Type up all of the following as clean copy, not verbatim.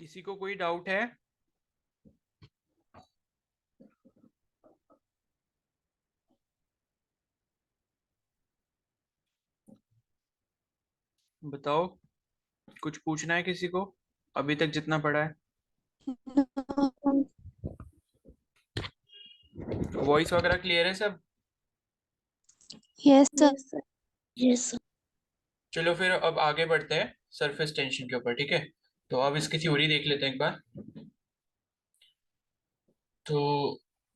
किसी को कोई डाउट है? बताओ। कुछ पूछना है किसी को अभी तक जितना पढ़ा है? वॉइस वगैरह क्लियर है सब? Yes sir. Yes sir. Yes sir. चलो फिर अब आगे बढ़ते हैं सरफेस टेंशन के ऊपर, ठीक है? तो अब इसकी थ्योरी देख लेते हैं एक बार। तो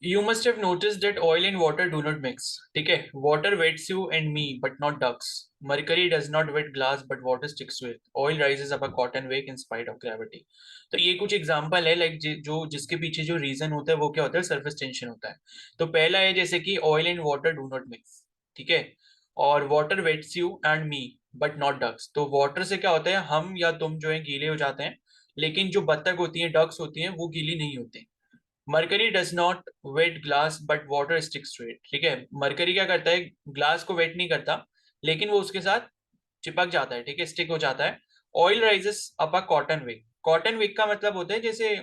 you must have notice that oil and water do not mix, ठीक है? Water wets you and me but not ducks. Mercury does not wet glass but water sticks to it. Oil rises up a cotton wick in spite of gravity. तो ये कुछ example है, like जो जिसके पीछे जो रीजन होता है वो क्या होता है? सरफेस टेंशन होता है। तो पहला है जैसे कि oil and water do not mix, ठीक है? और water wets you and me but not ducks. तो वाटर से क्या होता है, हम या तुम जो है गीले हो जाते हैं, लेकिन जो बत्तख होती है, डक्स होती हैं, वो गीली नहीं होती। Mercury does not wet glass but water sticks to it, ठीक है? मरकरी क्या करता है? ग्लास को वेट नहीं करता, लेकिन वो उसके साथ चिपक जाता है, ठीक है? स्टिक हो जाता है। Oil rises up a cotton wick. Cotton wick का मतलब होता है जैसे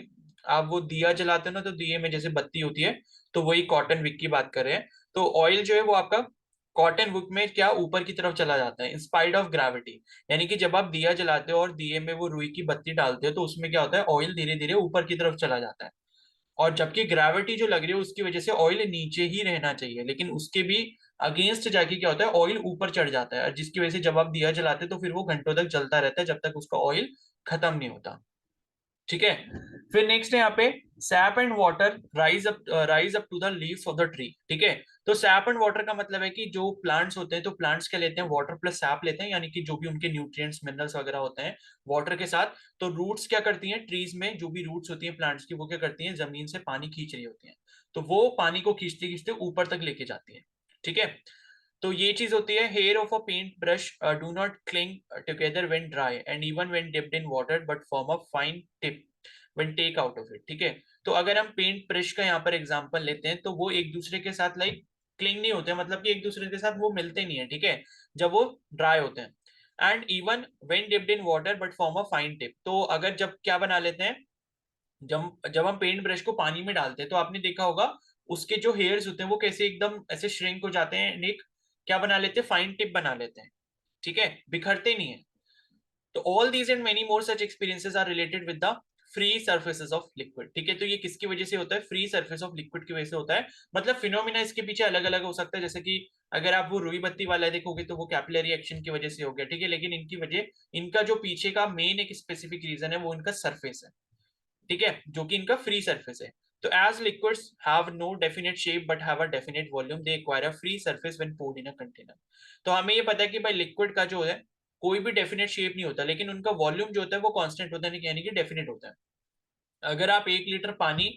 आप वो दिया जलाते हो ना, तो दिए में जैसे बत्ती होती है, तो वही कॉटन विक की बात कर रहे हैं। तो ऑयल जो है वो आपका कॉटन विक में क्या ऊपर की तरफ चला जाता है इन स्पाइट ऑफ ग्रेविटी। यानी कि जब आप दिया जलाते हो और दिए में वो रुई की बत्ती डालते हो, तो उसमें क्या होता है? ऑयल धीरे धीरे ऊपर की तरफ चला जाता है। और जबकि ग्रेविटी जो लग रही है उसकी वजह से ऑयल नीचे ही रहना चाहिए, लेकिन उसके भी अगेंस्ट जाके क्या होता है? ऑयल ऊपर चढ़ जाता है, और जिसकी वजह से जब आप दिया जलाते हैं तो फिर वो घंटों तक जलता रहता है जब तक उसका ऑयल खत्म नहीं होता, ठीक है? फिर नेक्स्ट है यहाँ पे sap and water rise up to the leaves of the tree, ठीक है? तो सैप एंड वाटर का मतलब है कि जो प्लांट्स होते हैं, तो प्लांट्स क्या लेते हैं? वाटर प्लस सैप लेते हैं, यानी कि जो भी उनके न्यूट्रिएंट्स मिनरल्स वगैरह होते हैं वाटर के साथ। तो रूट्स क्या करती हैं? ट्रीज में जो भी रूट्स होती हैं प्लांट्स की, वो क्या करती हैं? जमीन से पानी खींच रही होती हैं। तो वो पानी को खींचते खींचते ऊपर तक लेके जाती है, ठीक है? तो ये चीज होती है। Hair of a paint brush do not cling together when dry and even when dipped in water but form a fine tip when take out of it, ठीक है? तो अगर हम पेंट ब्रश का यहाँ पर एग्जांपल लेते हैं, तो वो एक दूसरे के साथ लाइक क्लिंग नहीं होते, मतलब कि एक दूसरे के साथ वो मिलते नहीं है, ठीक है? जब वो ड्राई होते हैं। And even when dipped in water but form a fine tip. तो अगर जब क्या बना लेते हैं, जब जब हम पेंट ब्रश को पानी में डालते हैं, तो आपने देखा होगा उसके जो हेयर्स होते हैं वो कैसे एकदम ऐसे श्रिंक हो जाते हैं, एक क्या बना लेते हैं? फाइन टिप बना लेते हैं, ठीक है? बिखरते नहीं है। तो all these and many more such experiences are related with the free surfaces of liquid, ठीक है? तो ये किसकी वजह से होता है? फ्री सरफेस ऑफ लिक्विड की वजह से होता है। मतलब फिनोमिना इसके पीछे अलग अलग हो सकता है, जैसे कि अगर आप वो रुई बत्ती वाला देखोगे तो वो कैपिलरी एक्शन की वजह से हो गया, ठीक है? लेकिन इनकी वजह, इनका जो पीछे का मेन एक स्पेसिफिक रीजन है वो इनका सरफेस है, ठीक है? जो कि इनका फ्री सरफेस है। तो as liquids have no definite shape but have a definite volume, they acquire a free surface when poured in a container. तो हमें ये पता है कि भाई लिक्विड का जो है कोई भी डेफिनेट शेप नहीं होता, लेकिन उनका वॉल्यूम जो होता है वो कांस्टेंट होता है, यानी कि डेफिनेट होता है। अगर आप 1 लीटर पानी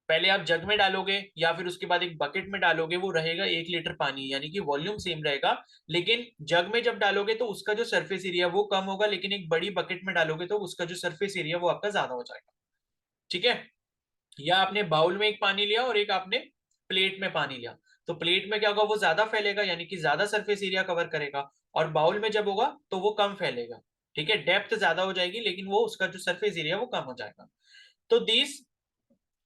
पहले आप जग में डालोगे या फिर उसके बाद एक बकेट में डालोगे, वो रहेगा 1 लीटर पानी, यानी कि वॉल्यूम सेम रहेगा। लेकिन जग में जब डालोगे तो उसका जो सरफेस एरिया वो कम होगा, लेकिन एक बड़ी बकेट में डालोगे तो उसका जो सरफेस एरिया वो आपका ज्यादा हो जाएगा, ठीक है? या आपने बाउल में एक पानी लिया और एक आपने प्लेट में पानी लिया, तो प्लेट में क्या होगा? वो ज्यादा फैलेगा, यानी कि ज्यादा सरफेस एरिया कवर करेगा। और बाउल में जब होगा तो वो कम फैलेगा, ठीक है? डेप्थ ज्यादा हो जाएगी, लेकिन वो उसका जो सरफेस एरिया वो कम हो जाएगा। तो these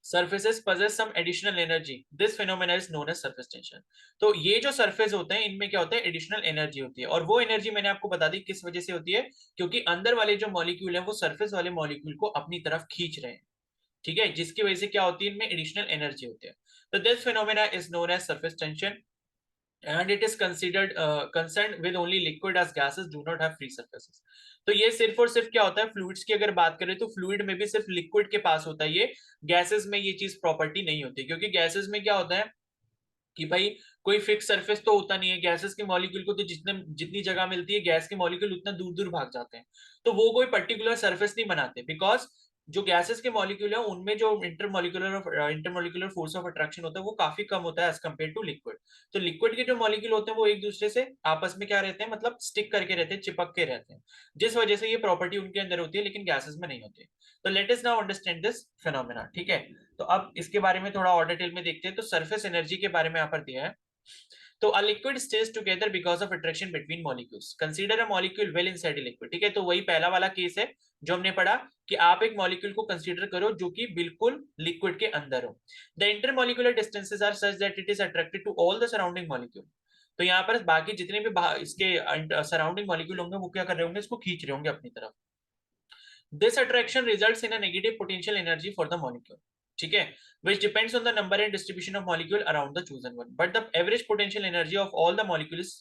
surfaces possess some additional energy, this phenomena is known as surface tension। तो ये जो सरफेस होते हैं इनमें क्या होता है? एडिशनल एनर्जी होती है, और वो एनर्जी मैंने आपको बता दी किस वजह से होती है, क्योंकि अंदर वाले जो मॉलिक्यूल है वो सरफेस वाले मॉलिक्यूल को अपनी तरफ खींच रहे हैं, ठीक है? जिसकी वजह से क्या होती है? इनमें एडिशनल एनर्जी होती है। तो this phenomena is known as surface tension and it is considered concerned with only liquid as gases do not have free surfaces। तो ये सिर्फ और सिर्फ क्या होता है? फ्लूइड्स की अगर बात करें तो फ्लूइड में भी सिर्फ लिक्विड के पास होता है ये, गैसेस में ये चीज प्रॉपर्टी नहीं होती, क्योंकि गैसेस में क्या होता है कि भाई कोई फिक्स सरफेस तो होता नहीं है। गैसेस के मॉलिक्यूल को तो जितने जितनी जगह मिलती है गैस के मॉलिक्यूल उतना दूर दूर भाग जाते हैं, तो वो कोई पर्टिकुलर सरफेस नहीं बनाते, बिकॉज जो गैसेस के मॉलिक्यूल है उनमें जो इंटरमोलिकुलर फोर्स ऑफ अट्रैक्शन होता है वो काफी कम होता है एज कम्पेयर टू लिक्विड। तो लिक्विड के जो मॉलिक्यूल होते हैं वो एक दूसरे से आपस में क्या रहते हैं? मतलब स्टिक करके रहते हैं, चिपक के रहते हैं, जिस वजह से ये प्रॉपर्टी उनके अंदर होती है, लेकिन गैसेस में नहीं होती। तो let us now understand this phenomena, ठीक है? तो अब इसके बारे में थोड़ा और डिटेल में देखते हैं। तो सरफेस एनर्जी के बारे में यहाँ पर दिया है। तो a liquid stays together because of attraction between molecules. Consider a molecule well inside a liquid. ठीक है, तो वही पहला वाला केस है जो हमने पढ़ा कि आप एक मॉलिक्यूल को कंसीडर करो जो कि बिल्कुल लिक्विड के अंदर हो. The intermolecular distances are such that it is attracted to all the surrounding molecule. तो यहाँ पर बाकी जितने भी इसके सराउंडिंग मॉलिक्यूल होंगे वो क्या कर रहे होंगे, इसको खींच रहे होंगे अपनी तरफ. This attraction results in a negative potential energy for the molecule. ठीक है, which depends on the number and distribution of molecule around the chosen one, but the average potential energy of all the molecule is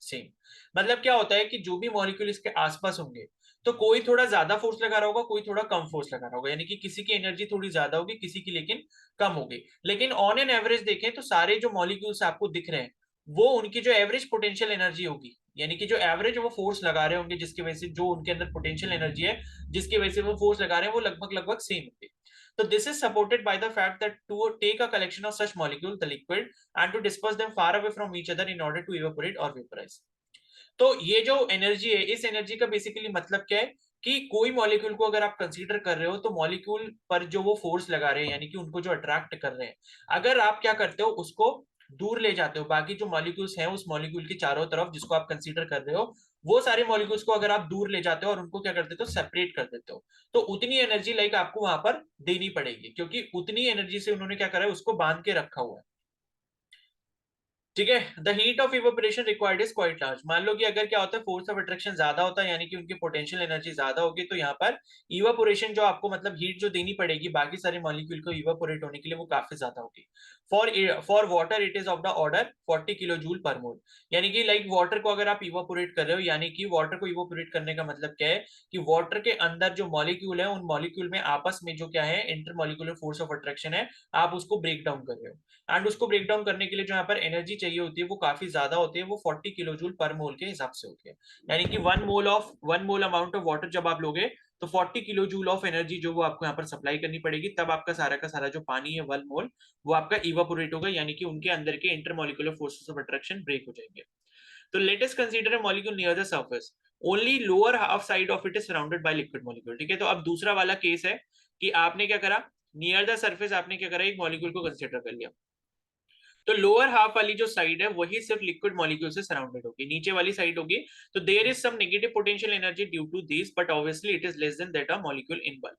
same. मतलब क्या होता है कि जो भी molecule इसके आसपास होंगे तो कोई थोड़ा ज्यादा फोर्स लगा रहा होगा, कोई थोड़ा कम फोर्स लगा रहा होगा, यानी कि किसी की एनर्जी थोड़ी ज्यादा होगी, किसी की लेकिन कम होगी. लेकिन ऑन एन एवरेज देखें तो सारे जो मॉलिक्यूल्स आपको दिख रहे हैं वो उनकी जो एवरेज पोटेंशियल एनर्जी होगी, यानी कि जो एवरेज वो फोर्स लगा रहे होंगे जिसकी वजह से जो उनके अंदर पोटेंशियल एनर्जी है जिसकी वजह से वो फोर्स लगा रहे हैं वो लगभग लगभग सेम होगी. तो this is supported by the fact that to take a collection of such molecule the liquid and to disperse them far away from each other in order to evaporate और vaporise. तो ये जो energy है, इस energy का basically मतलब क्या है कि कोई मॉलिक्यूल को अगर आप कंसीडर कर रहे हो तो मॉलिक्यूल पर जो वो फोर्स लगा रहे हैं यानी कि उनको जो अट्रैक्ट कर रहे हैं, अगर आप क्या करते हो उसको दूर ले जाते हो बाकी जो मॉलिक्यूल्स हैं उस मॉलिक्यूल के चारों तरफ जिसको आप कंसीडर कर रहे हो, वो सारे मॉलिक्यूल्स को अगर आप दूर ले जाते हो और उनको क्या कर देते हो, सेपरेट कर देते हो, तो उतनी एनर्जी लाइक आपको वहां पर देनी पड़ेगी क्योंकि उतनी एनर्जी से उन्होंने क्या करा है, उसको बांध के रखा हुआ है. ठीक है, the heat of evaporation required is quite large. मान लो कि अगर क्या होता है, फोर्स ऑफ अट्रैक्शन ज्यादा होता है यानी कि उनकी पोटेंशियल एनर्जी ज्यादा होगी, तो यहाँ पर इवेपोरेशन जो आपको मतलब हीट जो देनी पड़ेगी बाकी सारे मॉलिक्यूल को इवेपोरेट होने के लिए वो काफी ज्यादा होगी. For water it is of the order 40 kilo joule per mole. यानी कि लाइक वाटर को अगर आप इवेपोरेट कर रहे हो, यानी कि वाटर को इवेपोरेट करने का मतलब क्या है कि वाटर के अंदर जो मॉलिक्यूल है उन मॉलिक्यूल में आपस में जो क्या है inter molecular force of attraction है, आप उसको ब्रेक डाउन कर रहे हो. एंड उसको ब्रेक डाउन करने के लिए जो यहाँ पर एनर्जी चाहिए होती है वो काफी ज्यादा होती है, वो 40 किलो जूल पर मोल के हिसाब से होती है. यानी कि one mole amount of water जब आप लोगे तो 40 किलो जूल ऑफ एनर्जी जो वो आपको यहाँ पर सप्लाई करनी पड़ेगी, तब आपका सारा का सारा जो पानी है 1 मोल वो आपका इवापोरेट होगा, यानी कि उनके अंदर के intermolecular forces of attraction break हो जाएंगे. तो let us consider a molecule near the surface, only lower half side of it is surrounded by liquid molecule. ठीक है, तो अब दूसरा वाला केस है कि आपने क्या करा, नियर द सरफेस आपने क्या करा, एक मॉलिक्यूल को कंसीडर कर लिया, तो लोअर हाफ वाली जो साइड है वही सिर्फ लिक्विड मॉलिक्यूल से सराउंडेड होगी, नीचे वाली साइड होगी तो there is some negative potential energy due to this, but obviously it is less than that a molecule in bulk,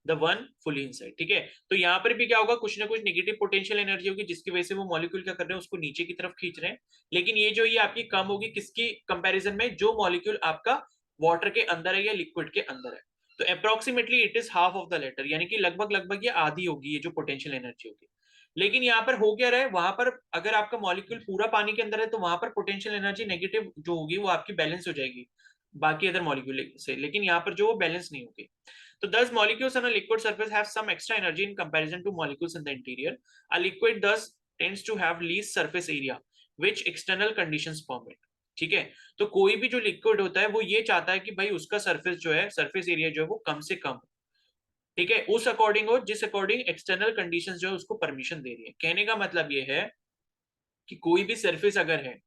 the one fully inside. ठीक है, तो यहाँ पर भी क्या होगा, कुछ ना कुछ नेगेटिव पोटेंशियल एनर्जी होगी जिसकी वजह से वो मॉलिक्यूल क्या कर रहे हैं, उसको नीचे की तरफ खींच रहे हैं. लेकिन ये जो ये आपकी कम होगी किसकी कंपैरिजन में, जो मॉलिक्यूल आपका वाटर के अंदर है या लिक्विड के अंदर है. तो approximately it is half of the latter, यानी कि लगभग लगभग ये आधी होगी ये जो पोटेंशियल एनर्जी होगी. लेकिन यहाँ पर हो क्या रहा है, वहां पर अगर आपका मॉलिक्यूल पूरा पानी के अंदर है तो वहां पर पोटेंशियल एनर्जी नेगेटिव जो होगी वो आपकी बैलेंस हो जाएगी बाकी अदर मॉलिक्यूल से, लेकिन यहाँ पर जो वो बैलेंस नहीं होगी. तो thus molecules on a liquid surface have some extra energy in comparison to molecules in the interior. A liquid thus tends to have least surface area which external conditions permit. ठीक है, तो कोई भी जो liquid होता है वो ये चाहता है कि भाई उसका सरफेस जो है, सरफेस एरिया जो है वो कम से कम, ठीक है, उस अकॉर्डिंग हो जिस अकॉर्डिंग एक्सटर्नल कंडीशंस जो है उसको परमिशन दे रही है. कहने का मतलब ये है कि कोई भी सरफेस अगर है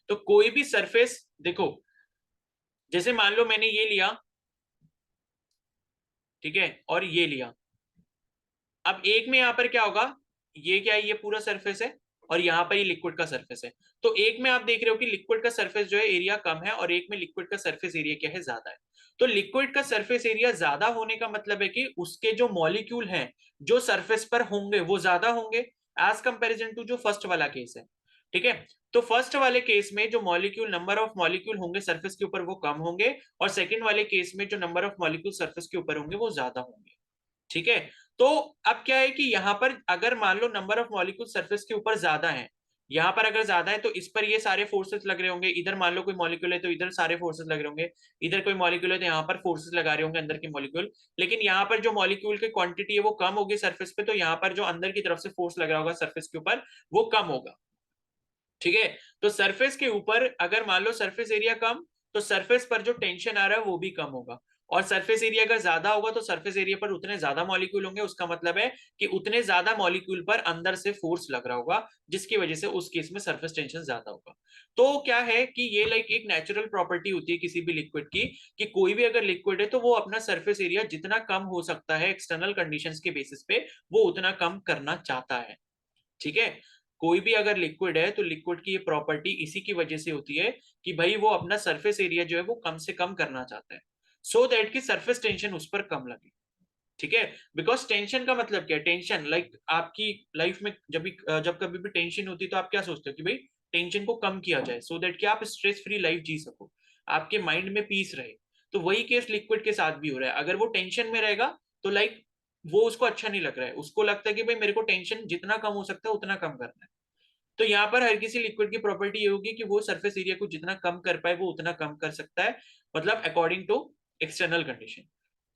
तो कोई भी सरफेस देखो, जैसे मान लो मैंने ये लिया, ठीक है, और ये लिया, अब एक में यहां पर क्या होगा, ये क्या है, ये पूरा सरफेस है और यहाँ पर ये लिक्विड का सरफेस है. तो एक में आप देख रहे हो कि लिक्विड का सरफेस जो है एरिया कम है और एक में लिक्विड का सरफेस एरिया क्या है, ज्यादा है. तो लिक्विड का सरफेस एरिया ज्यादा होने का मतलब है कि उसके जो मॉलिक्यूल हैं जो सरफेस पर होंगे वो ज्यादा होंगे एज कंपेरिजन टू जो फर्स्ट वाला केस है. ठीक है, तो फर्स्ट वाले केस में जो मॉलिक्यूल नंबर ऑफ मॉलिक्यूल होंगे सरफेस के ऊपर वो कम होंगे और सेकंड वाले केस में जो नंबर ऑफ मॉलिक्यूल सरफेस के ऊपर होंगे वो ज्यादा होंगे. ठीक है, तो अब क्या है कि यहां पर अगर मान लो नंबर ऑफ मॉलिक्यूल सरफेस के ऊपर ज्यादा है, यहां पर अगर ज्यादा है तो इस पर ये सारे फोर्सेस लग रहे होंगे, इधर मान लो कोई मॉलिक्यूल है तो इधर सारे फोर्सेस लग रहे होंगे, इधर कोई मॉलिक्यूल है तो यहाँ पर फोर्सेस लगा रहे होंगे अंदर के मॉलिक्यूल. लेकिन यहाँ पर जो मॉलिक्यूल की क्वांटिटी है वो कम होगी सरफेस पे, तो यहाँ पर जो अंदर की तरफ से फोर्स लग रहा होगा सरफेस के ऊपर वो कम होगा. ठीक है, तो सरफेस के ऊपर अगर मान लो सरफेस एरिया कम, तो सरफेस पर जो टेंशन आ रहा है वो भी कम होगा, और सरफेस एरिया अगर ज्यादा होगा तो सरफेस एरिया पर उतने ज्यादा मॉलिक्यूल होंगे, उसका मतलब है कि उतने ज्यादा मॉलिक्यूल पर अंदर से फोर्स लग रहा होगा जिसकी वजह से उस केस में सरफेस टेंशन ज्यादा होगा. तो क्या है कि ये लाइक एक नेचुरल प्रॉपर्टी होती है किसी भी लिक्विड की, कि कोई भी अगर लिक्विड है तो वो अपना सरफेस एरिया जितना कम हो सकता है एक्सटर्नल कंडीशंस के बेसिस पे वो उतना कम करना चाहता है. ठीक है, कोई भी अगर लिक्विड है तो लिक्विड की ये प्रॉपर्टी इसी की वजह से होती है कि भाई वो अपना सरफेस एरिया जो है वो कम से कम करना चाहता है, सो दैट की सरफेस टेंशन उस पर कम लगे। ठीक है, बिकॉज टेंशन का मतलब क्या है, टेंशन लाइक आपकी लाइफ में जब कभी भी टेंशन होती है तो आप क्या सोचते हो कि भाई टेंशन को कम किया जाए, सो दैट कि आप स्ट्रेस फ्री लाइफ जी सको, आपके माइंड में पीस रहे। तो वही केस लिक्विड के साथ भी हो रहा है, अगर वो टेंशन में रहेगा तो लाइक वो उसको अच्छा नहीं लग रहा है, उसको लगता है कि भाई मेरे को टेंशन जितना कम हो सकता है उतना कम करना है। तो यहाँ पर हर किसी लिक्विड की प्रॉपर्टी ये होगी कि वो सरफेस एरिया को जितना कम कर पाए वो उतना कम कर सकता है, मतलब अकॉर्डिंग टू एक्सटर्नल कंडीशन।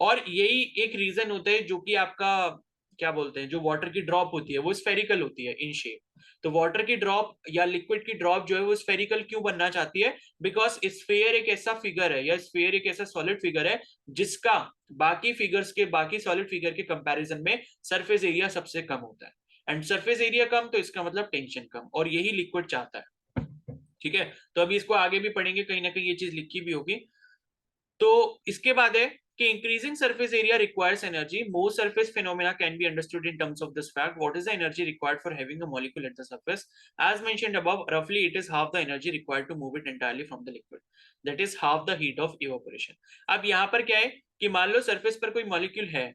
और यही एक रीजन होता है जो कि आपका क्या बोलते हैं, जो वाटर की ड्रॉप होती है वो स्फेरिकल होती है इन शेप। तो वाटर की ड्रॉप या लिक्विड की ड्रॉप जो है वो स्फेरिकल क्यों बनना चाहती है, बिकॉज स्फेयर एक ऐसा फिगर है या स्फेयर एक ऐसा सॉलिड फिगर है जिसका बाकी सॉलिड फिगर के कंपैरिजन में सरफेस एरिया सबसे कम होता है। एंड सरफेस एरिया कम तो इसका मतलब टेंशन कम, और यही लिक्विड चाहता है। ठीक है, तो अभी इसको आगे भी पढ़ेंगे, कहीं ना कहीं ये चीज लिखी भी होगी। तो इसके बाद है कि increasing surface area requires energy, most surface phenomena can be understood in terms of this fact, what is the energy required for having a molecule at the surface, as mentioned above रफली it is half the energy required to move it entirely from the liquid, that is half the heat of evaporation. अब यहाँ पर क्या है कि मान लो surface पर कोई मॉलिक्यूल है,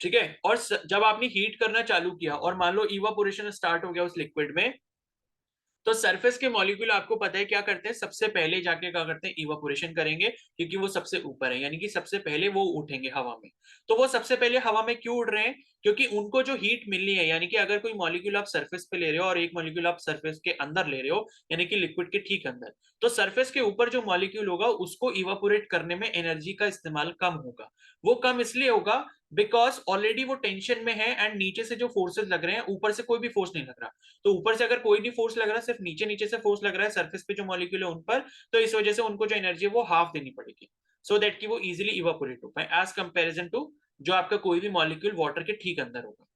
ठीक है, और जब आपने हीट करना चालू किया और मान लो इवापोरेशन स्टार्ट हो गया उस लिक्विड में, तो सरफेस के मॉलिक्यूल आपको पता है क्या करते हैं, सबसे पहले जाके क्या करते हैं, इवापोरेशन करेंगे, क्योंकि वो सबसे ऊपर है, यानी कि सबसे पहले वो उठेंगे हवा में। तो वो सबसे पहले हवा में क्यों उड़ रहे हैं, क्योंकि उनको जो हीट मिलनी है, यानी कि अगर कोई मॉलिक्यूल आप सरफेस पे ले रहे हो और एक मॉलिक्यूल आप सरफेस के अंदर ले रहे हो, यानी कि लिक्विड के ठीक अंदर, तो सरफेस के ऊपर जो मॉलिक्यूल होगा उसको इवापोरेट करने में एनर्जी का इस्तेमाल कम होगा। वो कम इसलिए होगा बिकॉज ऑलरेडी वो टेंशन में है, एंड नीचे से जो फोर्सेस लग रहे हैं, ऊपर से कोई भी फोर्स नहीं लग रहा। तो ऊपर से अगर कोई नहीं फोर्स लग रहा है, सिर्फ नीचे नीचे से फोर्स लग रहा है सरफेस पे जो मॉलिक्यूल है उन पर, तो इस वजह से उनको जो एनर्जी है वो हाफ देनी पड़ेगी, सो दैट कि वो इजिली इवापोरेट हो पाए, एज कंपेरिजन टू जो आपका कोई भी मॉलिक्यूल वाटर के ठीक अंदर होगा।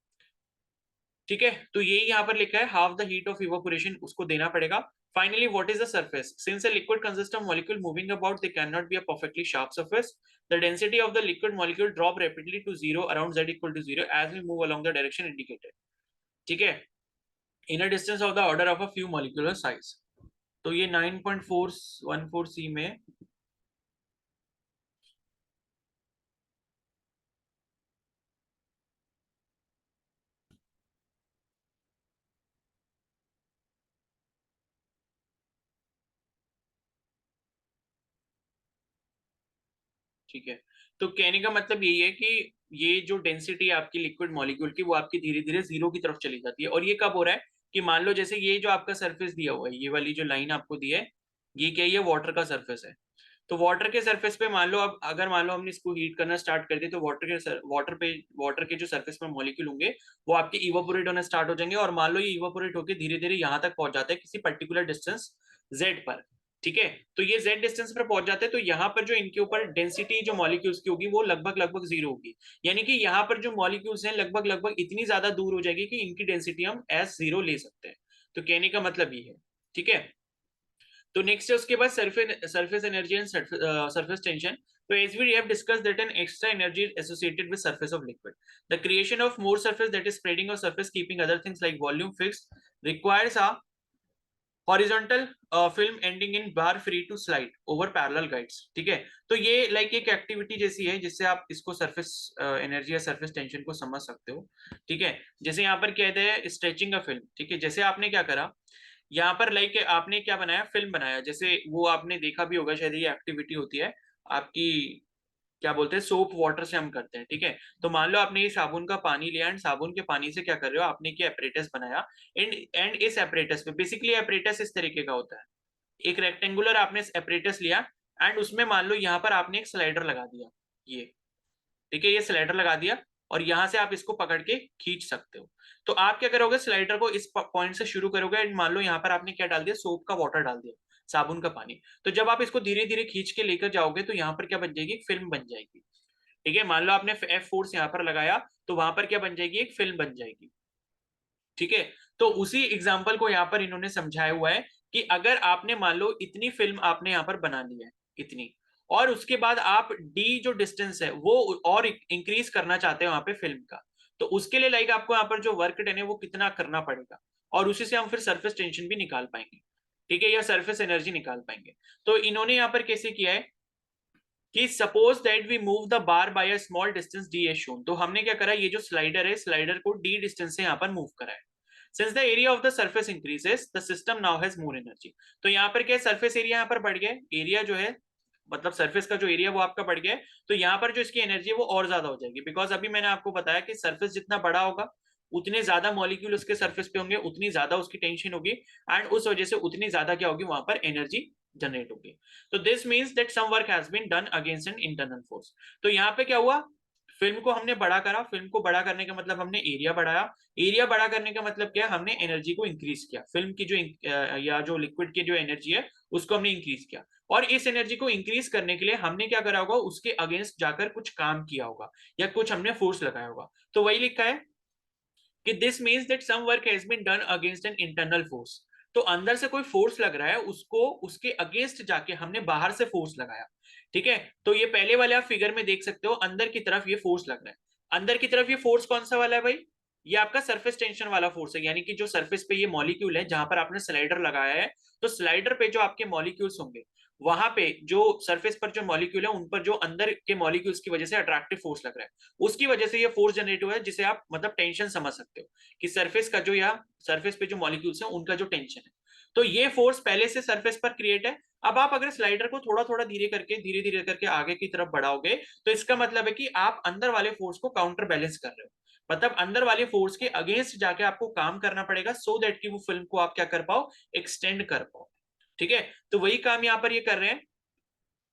ठीक है, तो यही यहाँ पर लिखा है, half the heat of evaporation उसको देना पड़ेगा। Finally, what is the surface? Since a liquid consists of molecule moving about, they cannot be a perfectly sharp surface. The density of the liquid molecule drop rapidly to zero around z equal to zero as we move along the direction indicated. ठीक है, in a distance of the order of a few molecular size. तो ये 9.414 C में, ठीक है, तो कहने का मतलब यही है कि ये जो डेंसिटी है आपकी लिक्विड मॉलिक्यूल की, वो आपकी धीरे धीरे जीरो की तरफ चली जाती है। और ये कब हो रहा है कि मान लो जैसे ये जो आपका सरफेस दिया हुआ है, ये वाली जो लाइन आपको दी है, ये क्या है, ये वाटर का सरफेस है। तो वाटर के सरफेस पे मान लो, अब अगर मान लो हमने इसको हीट करना स्टार्ट कर दिया, तो वाटर के जो सरफेस में मॉलिक्यूल होंगे वो आपके इवापोरेट होना स्टार्ट हो जाएंगे, और मान लो ये इवापोरेट होकर धीरे धीरे यहाँ तक पहुंच जाता है किसी पर्टिकुलर डिस्टेंस जेड पर। ठीक है, तो ये जेड डिस्टेंस पर पहुंच जाते हैं, तो यहाँ पर जो इनके ऊपर डेंसिटी जो मॉलिक्यूल्स की होगी वो लगभग लगभग जीरो होगी, यानी कि यहाँ पर जो मॉलिक्यूल्स हैं लगभग लगभग इतनी ज्यादा दूर हो जाएगी कि इनकी डेंसिटी हम एज जीरो ले सकते हैं। तो कहने का मतलब ये है। ठीक है, तो नेक्स्ट है उसके बाद surface energy and surface tension. तो as we have discussed that an extra energy is associated with surface of liquid, the creation of more surface, that is spreading of surface keeping other things like volume fixed, requires a horizontal film ending in bar free to slide over parallel guides। ठीक है, तो ये like एक activity जैसी है जिससे आप इसको सरफेस एनर्जी या सरफेस टेंशन को समझ सकते हो। ठीक है, जैसे यहाँ पर कहते हैं स्ट्रेचिंग अ फिल्म। ठीक है, जैसे आपने क्या करा, यहाँ पर लाइक आपने क्या बनाया, फिल्म बनाया, जैसे वो आपने देखा भी होगा शायद, ये एक्टिविटी होती है आपकी, क्या बोलते हैं, सोप वाटर से हम करते हैं। ठीक है, तो मान लो आपने ये साबुन का पानी लिया, एंड साबुन के पानी से क्या कर रहे हो, आपने क्या एपरेटस बनाया, एंड इस एपरेटस में बेसिकली एपरेटस इस तरीके का होता है, एक रेक्टेंगुलर आपने एपरेटस लिया, एंड उसमें मान लो यहाँ पर आपने एक स्लाइडर लगा दिया, ये, ठीक है, ये स्लाइडर लगा दिया, और यहां से आप इसको पकड़ के खींच सकते हो। तो आप क्या करोगे, स्लाइडर को इस पॉइंट से शुरू करोगे, एंड मान लो यहाँ पर आपने क्या डाल दिया, सोप का वाटर डाल दिया, साबुन का पानी। तो जब आप इसको धीरे धीरे खींच के लेकर जाओगे तो यहाँ पर क्या बन जाएगी, एक फिल्म बन जाएगी। ठीक है, मान लो आपने एफ फोर्स यहाँ पर लगाया, तो वहां पर क्या बन जाएगी, एक फिल्म बन जाएगी। ठीक है, तो उसी एग्जाम्पल को यहाँ पर इन्होंने समझाया हुआ है कि अगर आपने मान लो इतनी फिल्म आपने यहाँ पर बना ली है, इतनी, और उसके बाद आप डी जो डिस्टेंस है वो और इंक्रीज करना चाहते हैं वहां पे फिल्म का, तो उसके लिए लाइक आपको यहाँ पर जो वर्क डन है वो कितना करना पड़ेगा। और उसी से हम फिर सरफेस टेंशन भी निकाल पाएंगे, ठीक है, या सरफेस एनर्जी निकाल पाएंगे। तो इन्होंने यहाँ पर कैसे किया है कि suppose that we move the bar by a small distance D as shown. तो हमने क्या करा, ये जो स्लाइडर है, स्लाइडर को डी डिस्टेंस से यहाँ पर मूव करा है। Since the area of the surface increases the system now has more energy. तो यहाँ पर क्या है, सरफेस एरिया यहाँ पर बढ़ गया है, एरिया जो है मतलब सरफेस का जो एरिया वो आपका बढ़ गया है। तो यहाँ पर जो इसकी एनर्जी है वो और ज्यादा हो जाएगी, बिकॉज अभी मैंने आपको बताया कि सरफेस जितना बड़ा होगा उतने ज्यादा मॉलिक्यूल उसके सरफेस पे होंगे, उतनी ज्यादा उसकी टेंशन होगी, एंड उस वजह से उतनी ज्यादा क्या होगी, वहां पर एनर्जी जनरेट होगी। तो this means that some work has been done against an internal force. तो यहाँ पे क्या हुआ, फिल्म को हमने बड़ा करा, फिल्म को बड़ा करने का मतलब हमने एरिया बढ़ाया, एरिया बड़ा करने का मतलब क्या, हमने एनर्जी को इंक्रीज किया, फिल्म की जो या जो लिक्विड की जो एनर्जी है उसको हमने इंक्रीज किया। और इस एनर्जी को इंक्रीज करने के लिए हमने क्या करा होगा, उसके अगेंस्ट जाकर कुछ काम किया होगा या कुछ हमने फोर्स लगाया होगा। तो वही लिखा है कि this means that some work has been done against an internal force. तो अंदर से कोई फोर्स लग रहा है, उसको उसके अगेंस्ट जाके हमने बाहर से फोर्स लगाया, ठीक है। तो ये पहले वाले आप फिगर में देख सकते हो, अंदर की तरफ ये फोर्स लग रहा है। अंदर की तरफ ये फोर्स कौन सा वाला है भाई, ये आपका सरफेस टेंशन वाला फोर्स है, यानी कि जो सरफेस पे ये मॉलिक्यूल है जहां पर आपने स्लाइडर लगाया है, तो स्लाइडर पे जो आपके मॉलिक्यूल्स होंगे, वहां पे जो सरफेस पर जो मॉलिक्यूल है उन पर जो अंदर के मॉलिक्यूल्स की वजह से अट्रैक्टिव फोर्स लग रहा है, उसकी वजह से ये फोर्स जनरेट हुआ है, जिसे आप मतलब टेंशन समझ सकते हो कि सरफेस का जो या सरफेस पे जो मॉलिक्यूल्स है उनका जो टेंशन है। तो ये फोर्स पहले से सरफेस पर क्रिएट है। अब आप अगर स्लाइडर को थोड़ा थोड़ा धीरे धीरे करके आगे की तरफ बढ़ाओगे, तो इसका मतलब है कि आप अंदर वाले फोर्स को काउंटर बैलेंस कर रहे हो, मतलब अंदर वाले फोर्स के अगेंस्ट जाके आपको काम करना पड़ेगा, सो दैट कि वो फिल्म को आप क्या कर पाओ, एक्सटेंड कर पाओ, ठीक है। तो वही काम यहाँ पर ये कर रहे हैं।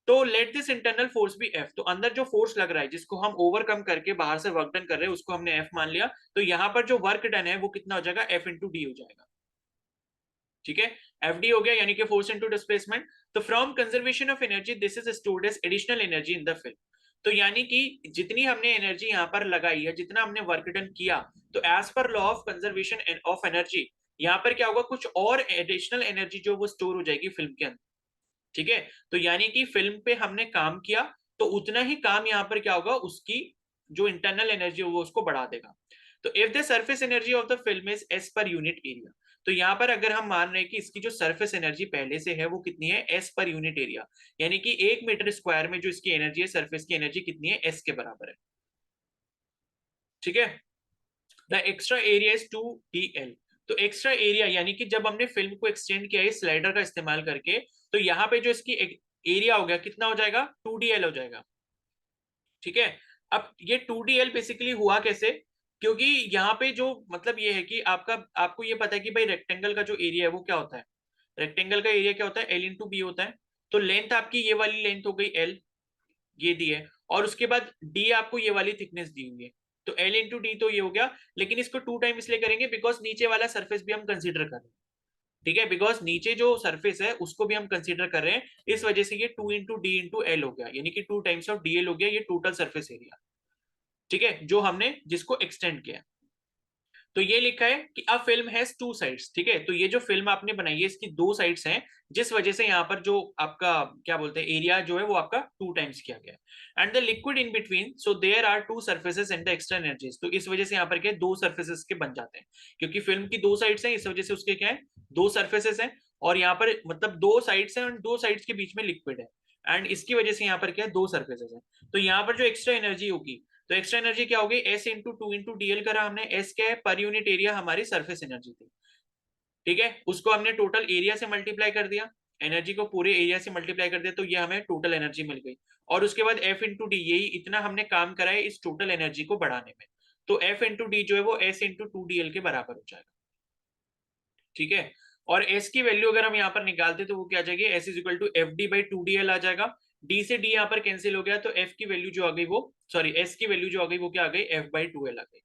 तो let this internal force be F. तो अंदर जो फोर्स लग रहा है जिसको हम ओवरकम करके बाहर से वर्क डन कर रहे हैं उसको हमने एफ मान लिया। तो यहां पर जो वर्क डन है वो कितना हो जाएगा, एफ इंटू डी हो जाएगा, ठीक है। एफ डी हो गया, यानी कि फोर्स इंटू डिस्प्लेसमेंट। तो from conservation of energy this is stored as additional energy in the film. तो यानी कि जितनी हमने एनर्जी यहाँ पर लगाई है, जितना हमने वर्क डन किया, तो as per law of conservation of energy यहाँ पर क्या होगा, कुछ और एडिशनल एनर्जी जो वो स्टोर हो जाएगी फिल्म के अंदर, ठीक है। तो यानी कि फिल्म पे हमने काम किया, तो उतना ही काम यहाँ पर क्या होगा, उसकी जो इंटरनल एनर्जी वो उसको बढ़ा देगा। तो if the surface energy of the film is S per unit area, तो यहाँ पर अगर हम मान रहे हैं कि इसकी जो सरफेस एनर्जी पहले से है वो कितनी है, एस पर यूनिट एरिया, यानी कि 1 मीटर स्क्वायर में जो इसकी एनर्जी है, सरफेस की एनर्जी कितनी है, एस के बराबर है, ठीक है। The extra area is 2dl। तो एक्स्ट्रा एरिया यानी कि जब हमने फिल्म को एक्सटेंड किया है स्लाइडर का इस्तेमाल करके, तो यहाँ पे जो इसकी एरिया हो गया कितना हो जाएगा, 2dl हो जाएगा, ठीक है। अब ये 2dl बेसिकली हुआ कैसे, क्योंकि यहाँ पे जो मतलब ये है कि आपको ये पता है कि भाई रेक्टेंगल का जो एरिया है वो क्या होता है, रेक्टेंगल का एरिया क्या होता है, एल इंटू बी होता है। तो लेंथ आपकी ये वाली लेंथ हो गई एल, ये दी है, और उसके बाद डी आपको ये वाली थिकनेस दी हुई है, तो एल इंटू डी तो ये हो गया। लेकिन इसको 2 टाइम इसलिए करेंगे बिकॉज नीचे वाला सरफेस भी हम कंसीडर कर रहे हैं, ठीक है, बिकॉज नीचे जो सरफेस है उसको भी हम कंसीडर कर रहे हैं, इस वजह से ये 2 इंटू डी इंटू एल हो गया, यानी कि 2 टाइम्स ऑफ डी एल हो गया, ये टोटल सरफेस एरिया, ठीक है, जो हमने जिसको एक्सटेंड किया। तो ये लिखा है कि अ फिल्म हैज 2 साइड्स, ठीक है। तो ये जो फिल्म आपने बनाई है इसकी 2 साइड्स हैं, जिस वजह से यहाँ पर जो आपका क्या बोलते हैं एरिया जो है वो आपका 2 टाइम्स किया गया। And the liquid in between, so there are 2 surfaces and the extra energies. तो इस वजह से यहाँ पर क्या है, 2 सर्फेसेस के बन जाते हैं, क्योंकि फिल्म की 2 साइड्स हैं, इस वजह से उसके क्या है, 2 सर्फेसेस हैं। और यहाँ पर मतलब 2 साइड्स हैं और 2 साइड्स के बीच में लिक्विड है, एंड इसकी वजह से यहाँ पर क्या है, 2 सर्फेसेस हैं। तो यहाँ पर जो एक्स्ट्रा एनर्जी होगी, तो एक्स्ट्रा एनर्जी क्या होगी, S into 2 into D L करा हमने, एस क्या है, पर यूनिट एरिया हमारी सरफेस एनर्जी थी, ठीक है। उसको हमने टोटल एरिया से मल्टीप्लाई कर दिया, एनर्जी को पूरे एरिया से मल्टीप्लाई कर दिया, तो ये हमें टोटल एनर्जी मिल गई। और उसके बाद एफ इंटू डी, यही इतना हमने काम करा है इस टोटल एनर्जी को बढ़ाने में। तो एफ इंटू डी जो है वो एस इंटू 2dl के बराबर हो जाएगा, ठीक है। और एस की वैल्यू अगर हम यहाँ पर निकालते तो वो क्या आ जाएगी, S is equal to F D by 2dl आ जाएगा। डी से डी यहाँ पर कैंसिल हो गया, तो एफ की वैल्यू जो आ गई वो, सॉरी एस की वैल्यू जो आ गई वो क्या आ गई, एफ बाई 2l आ गई,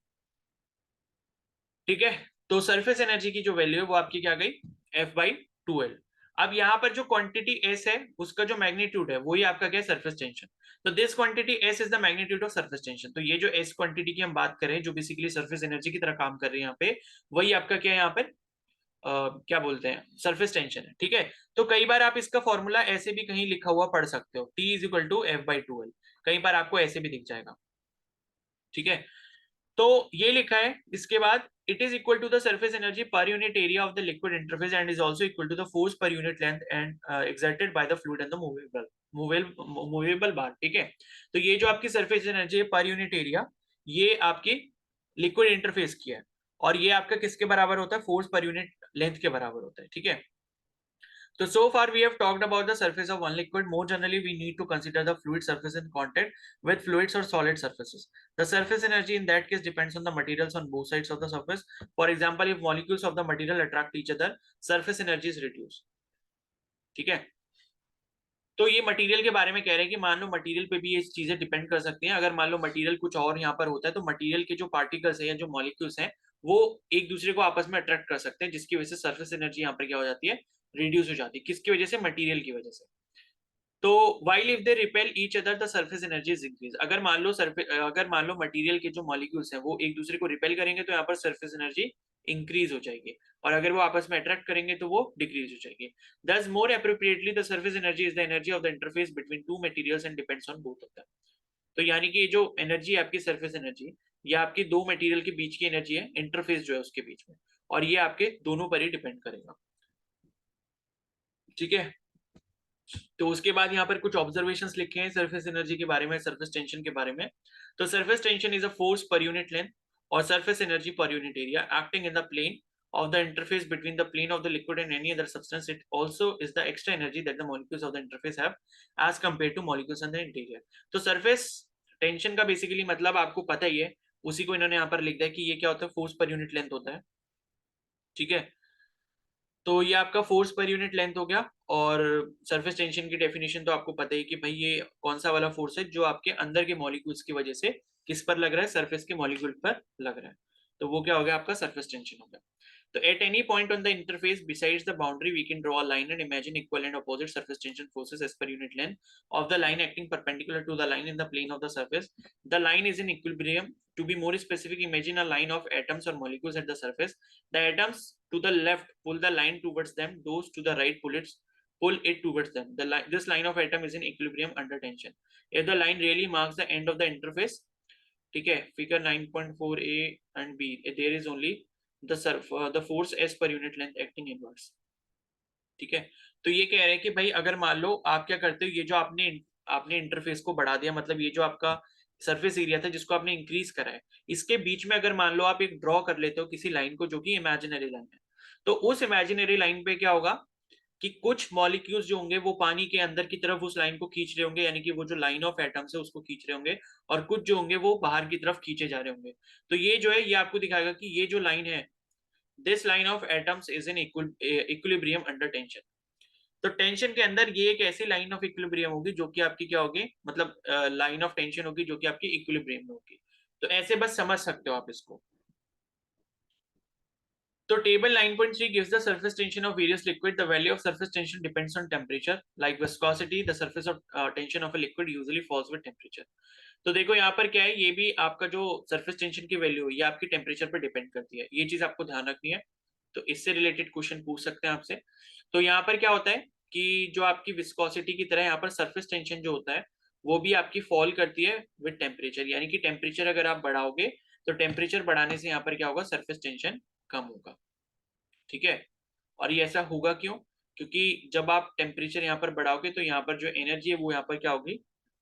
ठीक है। तो सरफेस एनर्जी की जो वैल्यू है वो आपकी क्या गई, एफ बाई 2l। अब यहाँ पर जो क्वांटिटी एस है उसका जो मैग्नीट्यूड है वही आपका क्या है, सरफेस टेंशन। तो this quantity S is the magnitude of surface tension. तो ये जो एस क्वांटिटी की हम बात करें जो बेसिकली सरफेस एनर्जी की तरह काम कर रही है यहाँ पे, वही आपका क्या है यहाँ पर क्या बोलते हैं, सरफेस टेंशन है, ठीक है। तो कई बार आप इसका फॉर्मूला ऐसे भी कहीं लिखा हुआ पढ़ सकते हो, T is equal to F by 2l, कई बार आपको ऐसे भी दिख जाएगा, ठीक है। तो ये लिखा है, इसके बाद it is equal to the surface energy per unit area of the liquid interface and is also equal to the force per unit length and exerted by the fluid and the movable bar. ठीक है, तो ये जो आपकी surface energy है per unit area, ये आपकी liquid interface की है, और ये आपका किसके बराबर होता है, फोर्स पर यूनिट लेंथ के बराबर होता है. ठीक है, so far we have talked about the surface of one liquid. More generally, we need to consider the fluid surface in contact with fluids or solid surfaces. The surface energy in that case depends on the materials on both sides of the surface. For example, if molecules of the material attract each other, surface energy is reduced. ठीक है, तो ये material के बारे में कह रहे हैं कि मान लो मटेरियल पे भी ये चीजें डिपेंड कर सकती हैं. अगर मान लो मटेरियल कुछ और यहाँ पर होता है तो मटेरियल के जो पार्टिकल्स है या जो मॉलिक्यूल्स हैं वो एक दूसरे को आपस में अट्रैक्ट कर सकते हैं, जिसकी वजह से सरफेस एनर्जी यहाँ पर क्या हो जाती है, रिड्यूस हो जाती है. किसकी वजह से, मटेरियल की वजह से. तो while if they repel each other the surface energy is increased. अगर मान लो मटेरियल के जो मॉलिक्यूल्स हैं वो एक दूसरे को रिपेल करेंगे तो यहाँ पर सरफेस एनर्जी इंक्रीज हो जाएगी, और अगर वो आपस में अट्रैक्ट करेंगे तो वो डिक्रीज हो जाएगी. Thus more appropriately the surface energy is the energy of the interface between two materials and depends on both of them. तो यानी कि जो एनर्जी है आपकी सरफेस एनर्जी, ये आपकी दो मटेरियल के बीच की एनर्जी है, इंटरफेस जो है उसके बीच में, और ये आपके दोनों पर ही डिपेंड करेगा. ठीक है, तो उसके बाद यहाँ पर कुछ ऑब्जर्वेशंस लिखे हैं सरफेस एनर्जी के बारे में, सरफेस टेंशन के बारे में. तो surface tension is a force per unit length और surface energy per unit area acting in the plane of the interface between the plane of the liquid and any other substance. It also is the extra energy that the molecules of the interface have as compared to molecules in the interior. तो surface tension का basically मतलब आपको पता ही है, उसी को इन्होंने यहाँ पर लिख दिया कि ये क्या होता है, फोर्स पर यूनिट लेंथ होता है. ठीक है, तो ये आपका फोर्स पर यूनिट लेंथ हो गया. और सरफेस टेंशन की डेफिनेशन तो आपको पता ही कि भाई ये कौन सा वाला फोर्स है जो आपके अंदर के मॉलिक्यूल्स की वजह से किस पर लग रहा है, सरफेस के मॉलिक्यूल पर लग रहा है. तो वो क्या हो गया, आपका सरफेस टेंशन हो गया. So at any point on the interface besides the boundary, we can draw a line and imagine equal and opposite surface tension forces as per unit length of the line acting perpendicular to the line in the plane of the surface. The line is in equilibrium. To be more specific, imagine a line of atoms or molecules at the surface. The atoms to the left pull the line towards them. Those to the right pull it towards them. This line of atom is in equilibrium under tension. If the line really marks the end of the interface, ठीक है, figure 9.4a and b, there is only the force s per unit length acting inwards. ठीक है, तो ये कह रहे हैं कि भाई अगर मान लो आप क्या करते हो, ये जो आपने इंटरफेस को बढ़ा दिया, मतलब ये जो आपका सरफेस एरिया था जिसको आपने इंक्रीज करा है, इसके बीच में अगर मान लो आप एक ड्रॉ कर लेते हो किसी लाइन को जो कि इमेजिनरी लाइन है, तो उस इमेजिनरी लाइन पे क्या होगा कि कुछ मॉलिक्यूल्स जो होंगे वो पानी के अंदर की तरफ उस लाइन को खींच रहे होंगे, यानी कि वो जो लाइन ऑफ एटम्स है उसको खींच रहे होंगे, और कुछ जो होंगे वो बाहर की तरफ खींचे जा रहे होंगे. तो ये जो है ये आपको दिखाएगा कि ये जो लाइन है, this line of atoms is in equilibrium under tension. तो टेंशन के अंदर ये एक ऐसी लाइन ऑफ इक्विलिब्रियम होगी जो कि आपकी क्या होगी, मतलब लाइन ऑफ टेंशन होगी जो कि आपकी इक्विलिब्रियम में होगी. तो ऐसे बस समझ सकते हो आप इसको. So table 9.3 gives the surface tension of various liquid. The value of surface tension depends on temperature. Like viscosity, the surface of tension of a liquid usually falls with temperature. तो देखो यहाँ पर क्या है, ये भी आपका जो सरफेस टेंशन की वैल्यू है ये आपकी टेम्परेचर पर डिपेंड करती है. ये चीज आपको ध्यान रखनी है. तो इससे रिलेटेड क्वेश्चन पूछ सकते हैं आपसे. तो यहाँ पर क्या होता है कि जो आपकी विस्कोसिटी की तरह यहाँ पर सरफेस टेंशन जो होता है वो भी आपकी फॉल करती है विद टेम्परेचर. यानी कि टेम्परेचर अगर आप बढ़ाओगे तो टेम्परेचर बढ़ाने से यहाँ पर क्या होगा, सरफेस टेंशन कम होगा. ठीक है, और ये ऐसा होगा क्यों, क्योंकि जब आप टेम्परेचर यहाँ पर बढ़ाओगे तो यहाँ पर जो एनर्जी है वो यहाँ पर क्या होगी,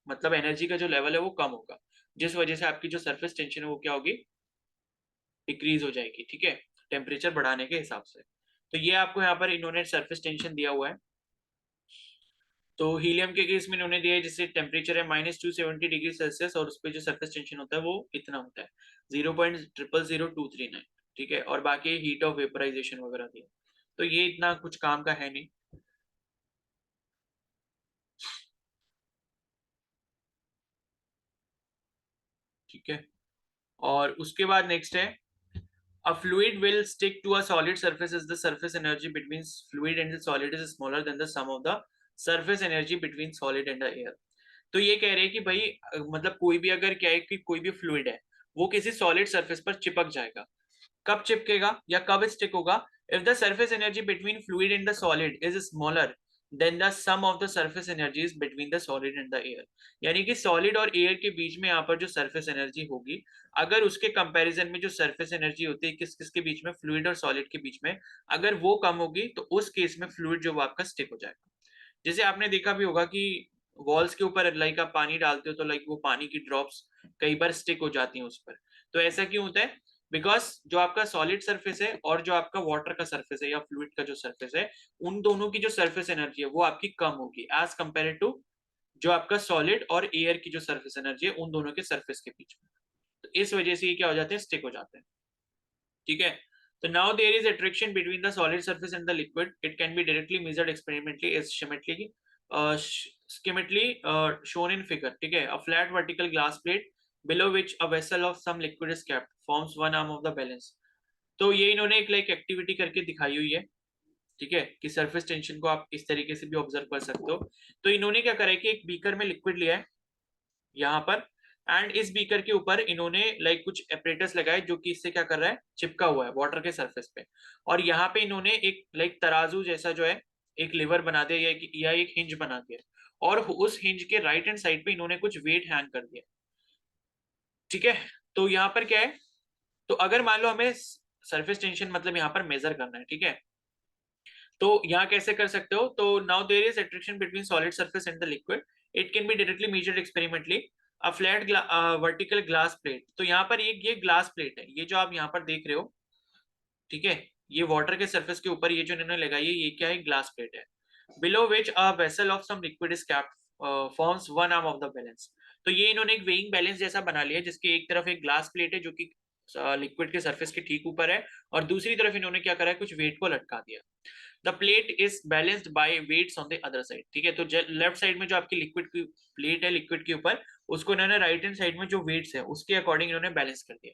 मतलब एनर्जी का जो लेवल है वो कम होगा, जिस वजह से आपकी जो सरफेस टेंशन है वो क्या होगी, डिक्रीज हो जाएगी. ठीक है, टेम्परेचर बढ़ाने के हिसाब से. तो ये आपको यहाँ पर इन्होंने सरफेस टेंशन दिया हुआ है. तो हीलियम के केस में इन्होंने दिया है जिससे टेम्परेचर है -270 डिग्री सेल्सियस और उस पर जो सरफेस टेंशन होता है वो इतना होता है 0.000239. ठीक है, और बाकी हीट ऑफ वेपराइजेशन वगैरह दिया. तो ये इतना कुछ काम का है नहीं. ठीक है, और उसके बाद नेक्स्ट है a fluid will stick to a solid surface as the surface energy between fluid and the solid is smaller than the sum of the surface energy between solid and the air. तो ये कह रहे हैं कि भाई मतलब कोई भी अगर क्या है कि कोई भी फ्लूइड है वो किसी सॉलिड सरफेस पर चिपक जाएगा. कब चिपकेगा या कब स्टिक होगा, if the surface energy between fluid and the solid is smaller than the sum of the surface energies between the solid and the air. यानी कि सॉलिड और एयर के बीच में यहाँ पर जो सरफेस एनर्जी होगी, अगर उसके कंपैरिजन में जो सरफेस एनर्जी होती है किस किस के बीच में, फ्लूइड और सॉलिड के बीच में, अगर वो कम होगी तो उस केस में फ्लूइड जो वो आपका स्टिक हो जाएगा। जैसे आपने देखा भी होगा कि वॉल्स के ऊपर लाइक आप पानी डालते हो तो लाइक वो पानी की ड्रॉप्स कई बार स्टिक हो जाती हैं उस पर। तो ऐसा क्यों होता है? बिकॉज जो आपका सॉलिड सरफेस है और जो आपका वाटर का सरफेस है या फ्लूइड का जो सरफेस है, उन दोनों की जो सरफेस एनर्जी है वो आपकी कम होगी एज कंपेयर टू जो आपका सॉलिड और एयर की जो सरफेस एनर्जी है उन दोनों के सरफेस के बीच में। तो इस वजह से ये क्या हो जाते हैं, स्टिक हो जाते हैं। ठीक है। तो now there is attraction between the solid surface and the liquid. It can be directly measured experimentally as schematically shown in figure। ठीक है। A flat vertical glass plate below which a vessel of some liquid is kept forms one arm of the balance। तो ये इन्होंने एक like activity करके दिखाई हुई है। ठीक है, कि सरफेस टेंशन को आप इस तरीके से भी ऑब्जर्व कर सकते हो। तो इन्होंने क्या करा है कि एक बीकर में लिक्विड लिया है यहाँ पर, एंड इस बीकर के ऊपर इन्होंने लाइक कुछ एपरेटस लगाए जो कि इससे क्या कर रहा है, चिपका हुआ है वाटर के सरफेस पे। और यहाँ पे इन्होंने एक लाइक तराजू जैसा जो है एक लीवर बना दिया या एक हिंज बना दिया, और उस हिंज के राइट हैंड साइड पे इन्होंने कुछ वेट हैंग कर दिया। ठीक है। तो यहाँ पर क्या है, तो अगर मान लो हमें सरफेस टेंशन मतलब यहाँ पर मेजर करना है, ठीक है, तो यहाँ कैसे कर सकते हो, तो now there is attraction between solid surface and the liquid. It can be directly measured experimentally. A flat vertical glass plate. तो यहाँ पर एक ये ग्लास प्लेट है, ये जो आप यहाँ पर देख रहे हो, ठीक है, ये वाटर के सरफेस के ऊपर ये जो इन्होंने लगाई है ये क्या है, ग्लास प्लेट है। Below which a vessel of some liquid is kept forms one arm of the balance. तो ये इन्होंने एक वेइंग बैलेंस जैसा बना लिया जिसके एक तरफ एक ग्लास प्लेट है जो कि लिक्विड के सरफेस के ठीक ऊपर है, और दूसरी तरफ इन्होंने क्या करा है, कुछ वेट को लटका दिया। The plate is balanced by weights on the other side. ठीक है। तो लेफ्ट साइड में जो आपकी लिक्विड की प्लेट है लिक्विड के ऊपर, उसको इन्होंने राइट हैंड साइड में जो वेट्स है उसके अकॉर्डिंग इन्होंने बैलेंस कर दिया।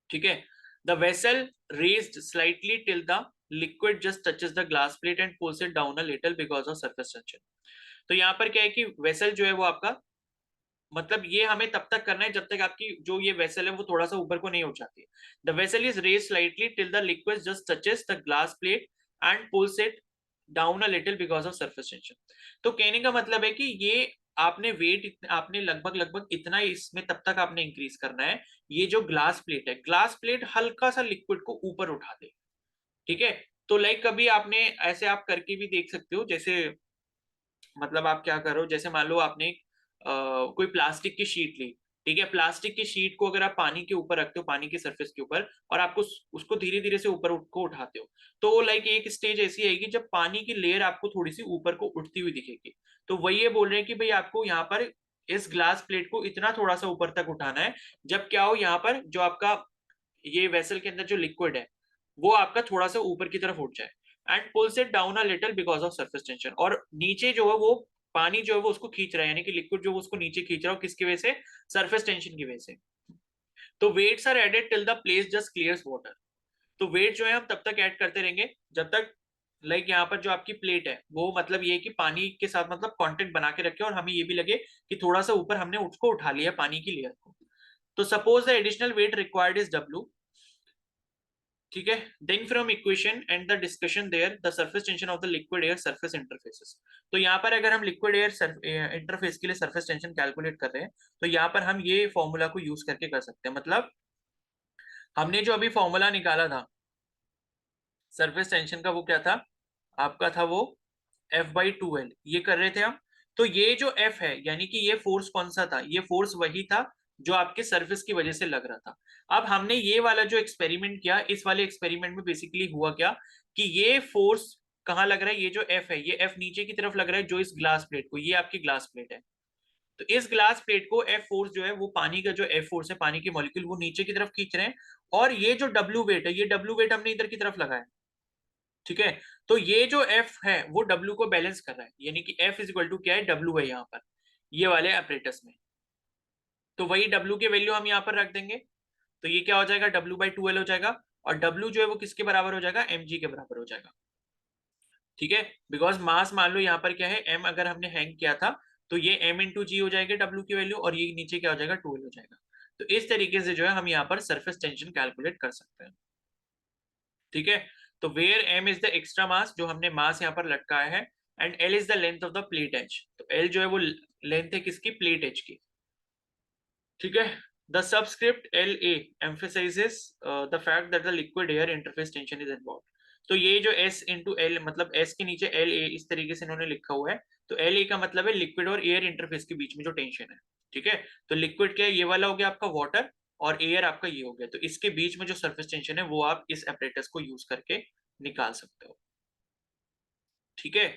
ठीक है। The vessel raised slightly till the liquid just touches the glass plate and pulls it down a little because of surface tension. तो यहाँ पर क्या है कि वेसल जो है वो आपका, मतलब ये हमें तब तक करना है जब तक आपकी जो ये वेसल है वो थोड़ा सा ऊपर को नहीं उठ जाती। The vessel is raise slightly till the liquid just touches the glass plate and pulls it down a little because of surface tension. तो कहने का मतलब है कि ये आपने वेट आपने लगभग लगभग इतना इसमें तब तक आपने इंक्रीज करना है, ये जो ग्लास प्लेट है, ग्लास प्लेट हल्का सा लिक्विड को ऊपर उठा दे। ठीक है। तो लाइक कभी आपने ऐसे आप करके भी देख सकते हो, जैसे मतलब आप क्या करो, जैसे मान लो आपने कोई प्लास्टिक की शीट ली। ठीक है। प्लास्टिक की शीट को अगर आप पानी के ऊपर रखते हो, पानी की सरफेस के ऊपर, और आपको उसको धीरे धीरे से ऊपर को उठाते हो, तो लाइक एक स्टेज ऐसी आएगी जब पानी की लेयर आपको थोड़ी सी ऊपर को उठती हुई दिखेगी। तो वही ये बोल रहे हैं कि भाई आपको यहाँ पर इस ग्लास प्लेट को इतना थोड़ा सा ऊपर तक उठाना है, जब क्या हो, यहाँ पर जो आपका ये वेसल के अंदर जो लिक्विड है वो आपका थोड़ा सा ऊपर की तरफ उठ जाए, and pulls it down a little because of surface tension. और नीचे जो है वो पानी जो है वो उसको खींच रहा है, यानी कि लिक्विड जो है उसको नीचे खींच रहा है, किसकी वजह से, सरफेस टेंशन की वजह से। तो weights are added till the place just clears water. तो वेट जो है हम तब तक ऐड करते रहेंगे जब तक लाइक यहाँ पर जो आपकी प्लेट है वो मतलब ये कि पानी के साथ मतलब कांटेक्ट बना के रखे और हमें ये भी लगे कि थोड़ा सा ऊपर हमने उसको उठा लिया पानी की लेयर को। तो suppose the additional weight required is W. ठीक है। Then from equation and the discussion there the surface tension of the liquid air surface interfaces. तो यहाँ पर अगर हम लिक्विड एयर इंटरफेस के लिए सरफेस टेंशन कैलकुलेट कर रहे हैं, तो यहाँ पर हम ये फॉर्मूला को यूज करके कर सकते हैं। मतलब हमने जो अभी फॉर्मूला निकाला था सरफेस टेंशन का, वो क्या था आपका, था वो F/2L, ये कर रहे थे हम। तो ये जो F है यानी कि ये फोर्स कौन सा था, ये फोर्स वही था जो आपके सरफेस की वजह से लग रहा था। अब हमने ये वाला जो एक्सपेरिमेंट किया, इस वाले एक्सपेरिमेंट में बेसिकली हुआ क्या कि ये फोर्स कहाँ लग रहा है, ये जो F है ये F नीचे की तरफ लग रहा है, जो इस ग्लास प्लेट को, ये आपकी ग्लास प्लेट है, तो इस ग्लास प्लेट को F फोर्स जो है वो पानी का जो F फोर्स है, पानी के मॉलिक्यूल वो नीचे की तरफ खींच रहे हैं, और ये जो W वेट है, ये W वेट हमने इधर की तरफ लगाया। ठीक है। तो ये जो F है वो W को बैलेंस कर रहा है, यानी कि F इज इक्वल टू क्या है, W है यहाँ पर ये वाले अपरेटस में। तो वही W के वैल्यू हम यहाँ पर रख देंगे, तो ये क्या हो जाएगा, W/2L हो जाएगा, और W जो है वो किसके बराबर हो जाएगा, mg के बराबर हो जाएगा। ठीक है। बिकॉज मास मान लो यहाँ पर क्या है, m अगर हमने हैंग किया था, तो ये m/g हो जाएगा W की वैल्यू, और ये नीचे क्या हो जाएगा, 2L हो जाएगा। तो इस तरीके से जो है हम यहाँ पर सरफेस टेंशन कैलकुलेट कर सकते हैं। ठीक है। तो where m is the extra mass, जो हमने मास यहाँ पर लटकाया है, and L is the length of the plate edge. तो एल जो है वो लेंथ है किसकी, प्लेट एज की, ठीक है। The subscript L A emphasises the fact that the liquid air interface tension is involve. तो ये जो एस इंटू एल, मतलब एस के नीचे एल ए इस तरीके से इन्होंने लिखा हुआ है, तो एल ए का मतलब है लिक्विड और एयर इंटरफेस के बीच में जो टेंशन है, ठीक है। तो लिक्विड क्या है, ये वाला हो गया आपका वाटर, और एयर आपका ये हो गया, तो इसके बीच में जो सरफेस टेंशन है वो आप इस एपरेटस को यूज करके निकाल सकते हो, ठीक है।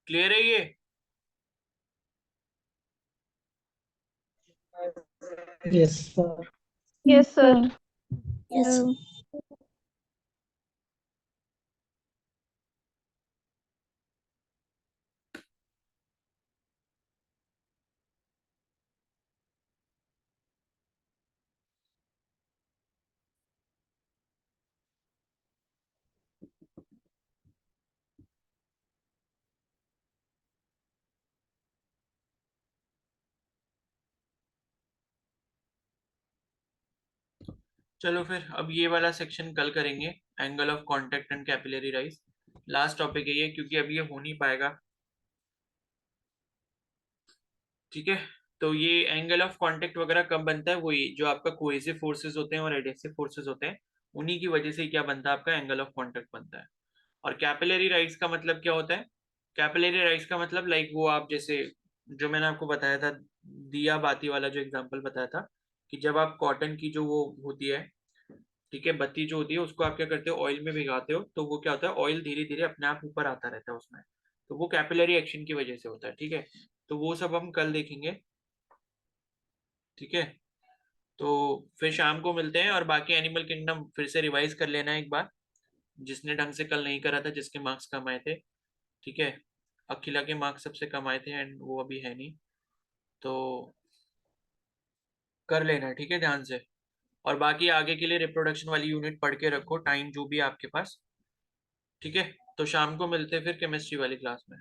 क्लियर है ये? Yes, sir. Yes, sir. Yes. चलो फिर अब ये वाला सेक्शन कल करेंगे, angle of contact and capillary rise. Last topic है ये, क्योंकि अब ये हो नहीं पाएगा, ठीक है। तो ये एंगल ऑफ कांटेक्ट वगैरह कब बनता है, वही जो आपका कोहेसिव फोर्सेस होते हैं और एडहेसिव फोर्सेस होते हैं, उन्हीं की वजह से क्या बनता है, आपका एंगल ऑफ कांटेक्ट बनता है। और कैपिलरी राइज का मतलब क्या होता है, कैपिलरी राइज का मतलब लाइक वो आप जैसे जो मैंने आपको बताया था, दिया बाती वाला जो एग्जांपल बताया था, कि जब आप कॉटन की जो वो होती है, ठीक है, बत्ती जो होती है उसको आप क्या करते हो, ऑयल में भिगाते हो, तो वो क्या होता है, ऑयल धीरे धीरे अपने आप ऊपर आता रहता है उसमें, तो वो कैपिलरी एक्शन की वजह से होता है, ठीक है। तो वो सब हम कल देखेंगे, ठीक है। तो फिर शाम को मिलते हैं, और बाकी एनिमल किंगडम फिर से रिवाइज कर लेना एक बार, जिसने ढंग से कल नहीं करा था, जिसके मार्क्स कम आए थे, ठीक है। अखिला के मार्क्स सबसे कम आए थे एंड वो अभी है नहीं, तो कर लेना, ठीक है, ध्यान से। और बाकी आगे के लिए रिप्रोडक्शन वाली यूनिट पढ़ के रखो, टाइम जो भी है आपके पास, ठीक है। तो शाम को मिलते हैं फिर केमिस्ट्री वाली क्लास में।